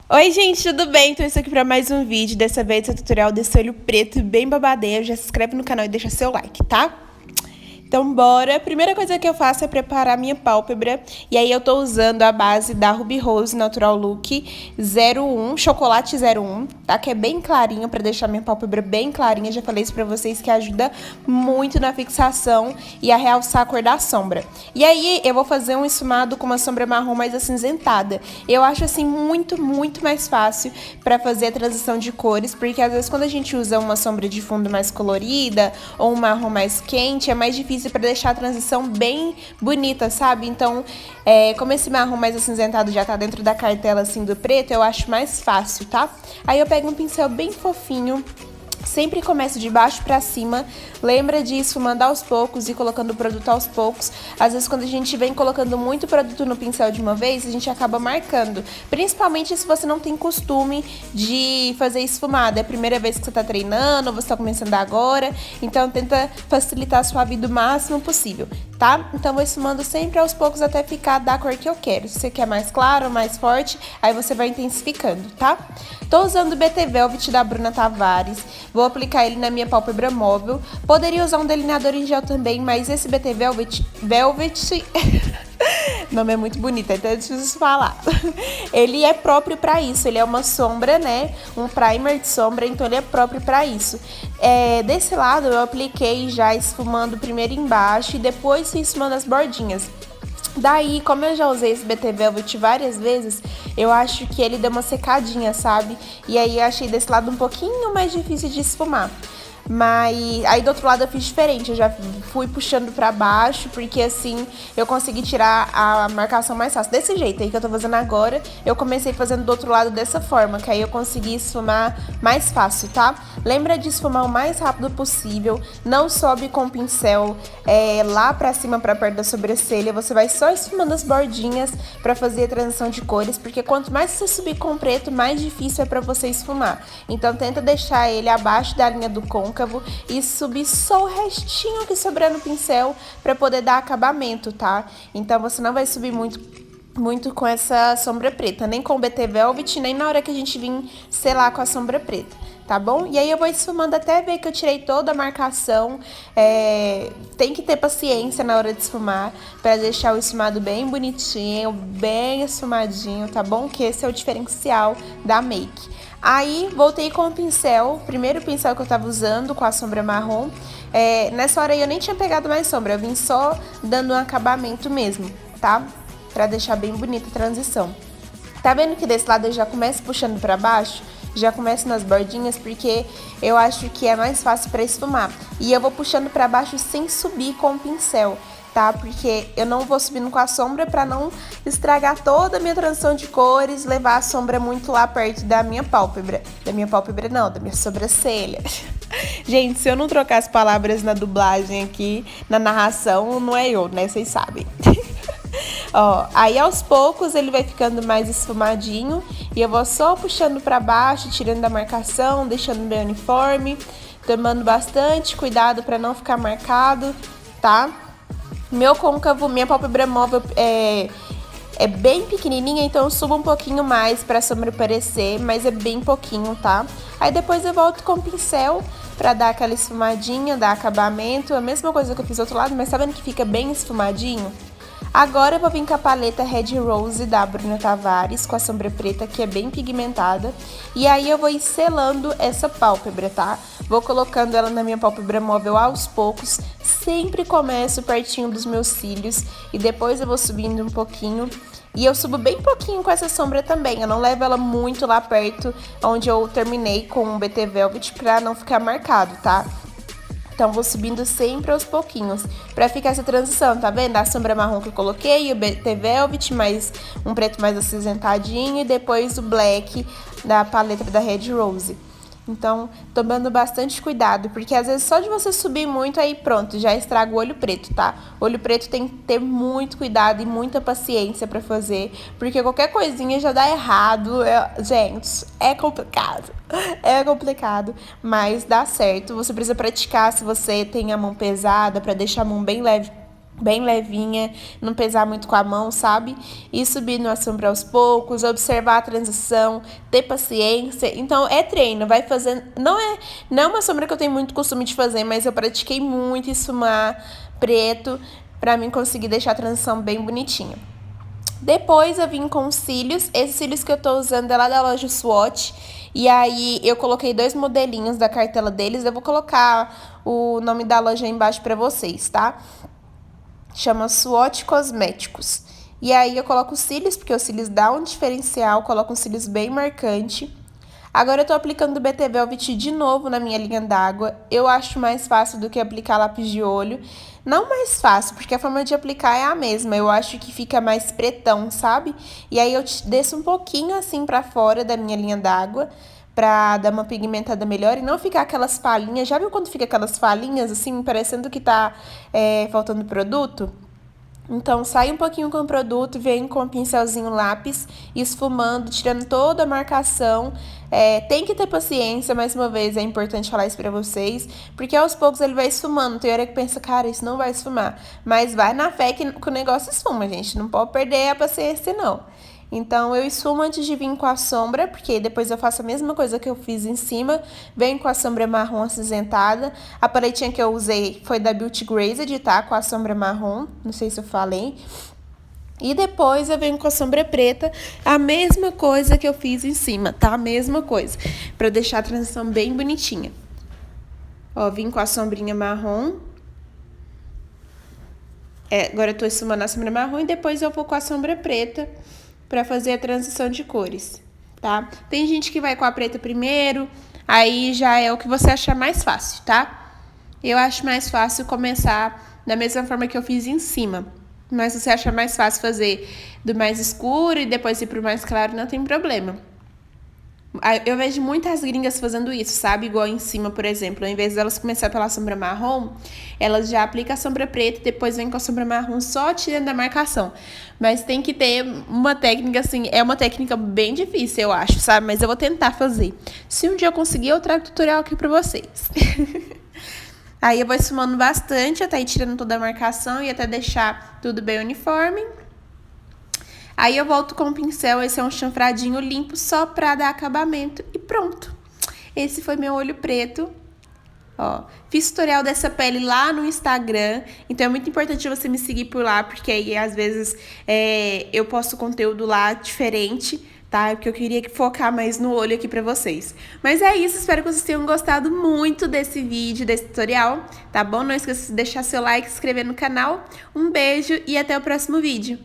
Oi, gente, tudo bem? Então, estou aqui para mais um vídeo. Dessa vez é o tutorial desse olho preto bem babadeiro. Já se inscreve no canal e deixa seu like, tá? Então, bora. A primeira coisa que eu faço é preparar minha pálpebra. E aí, eu tô usando a base da Ruby Rose Natural Look 01, chocolate 01, tá? Que é bem clarinho, pra deixar minha pálpebra bem clarinha. Já falei isso pra vocês que ajuda muito na fixação e a realçar a cor da sombra. E aí, eu vou fazer um esfumado com uma sombra marrom mais acinzentada. Eu acho, assim, muito mais fácil pra fazer a transição de cores, porque às vezes quando a gente usa uma sombra de fundo mais colorida ou um marrom mais quente, é mais difícil para deixar a transição bem bonita, sabe? Então, como esse marrom mais acinzentado já tá dentro da cartela assim do preto, eu acho mais fácil, tá? Aí eu pego um pincel bem fofinho. Sempre começo de baixo pra cima, lembra de esfumando aos poucos e colocando o produto aos poucos. Às vezes quando a gente vem colocando muito produto no pincel de uma vez, a gente acaba marcando. Principalmente se você não tem costume de fazer esfumado, é a primeira vez que você tá treinando, ou você tá começando agora, então tenta facilitar a sua vida o máximo possível, tá? Então vou esfumando sempre aos poucos até ficar da cor que eu quero. Se você quer mais claro, mais forte, aí você vai intensificando, tá? Tô usando o BT Velvet da Bruna Tavares. Vou aplicar ele na minha pálpebra móvel. Poderia usar um delineador em gel também, mas esse BT Velvet... O nome é muito bonito, então é difícil falar. Ele é próprio para isso, ele é uma sombra, né? Um primer de sombra, então ele é próprio para isso. Desse lado eu apliquei já esfumando primeiro embaixo e depois fui esfumando as bordinhas. Daí, como eu já usei esse BT Velvet várias vezes, eu acho que ele deu uma secadinha, sabe? E aí eu achei desse lado um pouquinho mais difícil de esfumar. Mas aí do outro lado eu fiz diferente, eu já fui puxando pra baixo, porque assim eu consegui tirar a marcação mais fácil. Desse jeito aí que eu tô fazendo agora, eu comecei fazendo do outro lado dessa forma, que aí eu consegui esfumar mais fácil, tá? Lembra de esfumar o mais rápido possível, não sobe com o pincel lá pra cima, pra perto da sobrancelha, você vai só esfumando as bordinhas pra fazer a transição de cores, porque quanto mais você subir com o preto, mais difícil é pra você esfumar. Então tenta deixar ele abaixo da linha do côncavo e subir só o restinho que sobrar no pincel para poder dar acabamento, tá? Então você não vai subir muito com essa sombra preta, nem com o BT Velvet, nem na hora que a gente vir selar com a sombra preta, tá bom? E aí eu vou esfumando até ver que eu tirei toda a marcação. Tem que ter paciência na hora de esfumar para deixar o esfumado bem bonitinho, bem esfumadinho, tá bom? Que esse é o diferencial da make. Aí, voltei com o pincel, primeiro pincel que eu tava usando, com a sombra marrom. Nessa hora aí eu nem tinha pegado mais sombra, eu vim só dando um acabamento mesmo, tá? Pra deixar bem bonita a transição. Tá vendo que desse lado eu já começo puxando pra baixo? Já começo nas bordinhas, porque eu acho que é mais fácil pra esfumar. E eu vou puxando pra baixo sem subir com o pincel, tá? Porque eu não vou subindo com a sombra pra não estragar toda a minha transição de cores, levar a sombra muito lá perto da minha pálpebra. Da minha pálpebra não, da minha sobrancelha. Gente, se eu não trocar as palavras na dublagem aqui, na narração, não é eu, né? Vocês sabem. Ó, aí aos poucos ele vai ficando mais esfumadinho e eu vou só puxando pra baixo, tirando da marcação, deixando bem uniforme, tomando bastante cuidado pra não ficar marcado, tá? Meu côncavo, minha pálpebra móvel é bem pequenininha, então eu subo um pouquinho mais pra sombra aparecer, mas é bem pouquinho, tá? Aí depois eu volto com o pincel pra dar aquela esfumadinha, dar acabamento, a mesma coisa que eu fiz do outro lado, mas tá vendo que fica bem esfumadinho? Agora eu vou vir com a paleta Red Rose da Bruna Tavares, com a sombra preta, que é bem pigmentada. E aí eu vou ir selando essa pálpebra, tá? Vou colocando ela na minha pálpebra móvel aos poucos. Sempre começo pertinho dos meus cílios e depois eu vou subindo um pouquinho. E eu subo bem pouquinho com essa sombra também, eu não levo ela muito lá perto, onde eu terminei com o BT Velvet, pra não ficar marcado, tá? Então, vou subindo sempre aos pouquinhos, pra ficar essa transição, tá vendo? A sombra marrom que eu coloquei, o BT Velvet, mais um preto mais acinzentadinho, e depois o black da paleta da Red Rose. Então, tomando bastante cuidado, porque às vezes só de você subir muito, aí pronto, já estraga o olho preto, tá? O olho preto tem que ter muito cuidado e muita paciência pra fazer, porque qualquer coisinha já dá errado. Gente, é complicado. É complicado, mas dá certo. Você precisa praticar se você tem a mão pesada, pra deixar a mão bem leve bem levinha, não pesar muito com a mão, sabe? E subir na sombra aos poucos, observar a transição, ter paciência. Então, é treino, vai fazendo... Não é uma sombra que eu tenho muito costume de fazer, mas eu pratiquei muito esfumar preto pra mim conseguir deixar a transição bem bonitinha. Depois eu vim com os cílios. Esses cílios que eu tô usando é lá da loja Swatch. E aí eu coloquei 2 modelinhos da cartela deles. Eu vou colocar o nome da loja aí embaixo pra vocês, tá? Chama Swatch Cosméticos. E aí eu coloco os cílios, porque os cílios dão um diferencial, coloco os cílios bem marcante. Agora eu tô aplicando o BT Velvet de novo na minha linha d'água. Eu acho mais fácil do que aplicar lápis de olho. Não mais fácil, porque a forma de aplicar é a mesma. Eu acho que fica mais pretão, sabe? E aí eu desço um pouquinho assim pra fora da minha linha d'água, pra dar uma pigmentada melhor e não ficar aquelas falinhas. Já viu quando fica aquelas falinhas assim, parecendo que tá faltando produto? Então, sai um pouquinho com o produto, vem com o pincelzinho lápis, esfumando, tirando toda a marcação. Tem que ter paciência, mais uma vez, é importante falar isso pra vocês, porque aos poucos ele vai esfumando. Tem hora que pensa, cara, isso não vai esfumar. Mas vai na fé que o negócio esfuma, gente. Não pode perder a paciência, não. Então, eu esfumo antes de vir com a sombra, porque depois eu faço a mesma coisa que eu fiz em cima. Venho com a sombra marrom acinzentada. A paletinha que eu usei foi da Beauty Grazed, tá? Com a sombra marrom, não sei se eu falei. E depois eu venho com a sombra preta, a mesma coisa que eu fiz em cima, tá? A mesma coisa, pra deixar a transição bem bonitinha. Ó, vim com a sombrinha marrom. Agora eu tô esfumando a sombra marrom e depois eu vou com a sombra preta pra fazer a transição de cores, tá? Tem gente que vai com a preta primeiro, aí já é o que você achar mais fácil, tá? Eu acho mais fácil começar da mesma forma que eu fiz em cima. Mas se você achar mais fácil fazer do mais escuro e depois ir pro mais claro, não tem problema. Eu vejo muitas gringas fazendo isso, sabe? Igual em cima, por exemplo. Ao invés delas começar pela sombra marrom, elas já aplicam a sombra preta e depois vem com a sombra marrom só tirando a marcação. Mas tem que ter uma técnica, assim, é uma técnica bem difícil, eu acho, sabe? Mas eu vou tentar fazer. Se um dia eu conseguir, eu trago tutorial aqui pra vocês. Aí eu vou esfumando bastante, até ir tirando toda a marcação e até deixar tudo bem uniforme. Aí eu volto com o pincel, esse é um chanfradinho limpo só pra dar acabamento e pronto. Esse foi meu olho preto. Ó, fiz tutorial dessa pele lá no Instagram, então é muito importante você me seguir por lá, porque aí às vezes eu posto conteúdo lá diferente, tá? Porque eu queria focar mais no olho aqui pra vocês. Mas é isso, espero que vocês tenham gostado muito desse vídeo, desse tutorial, tá bom? Não esqueça de deixar seu like, se inscrever no canal. Um beijo e até o próximo vídeo.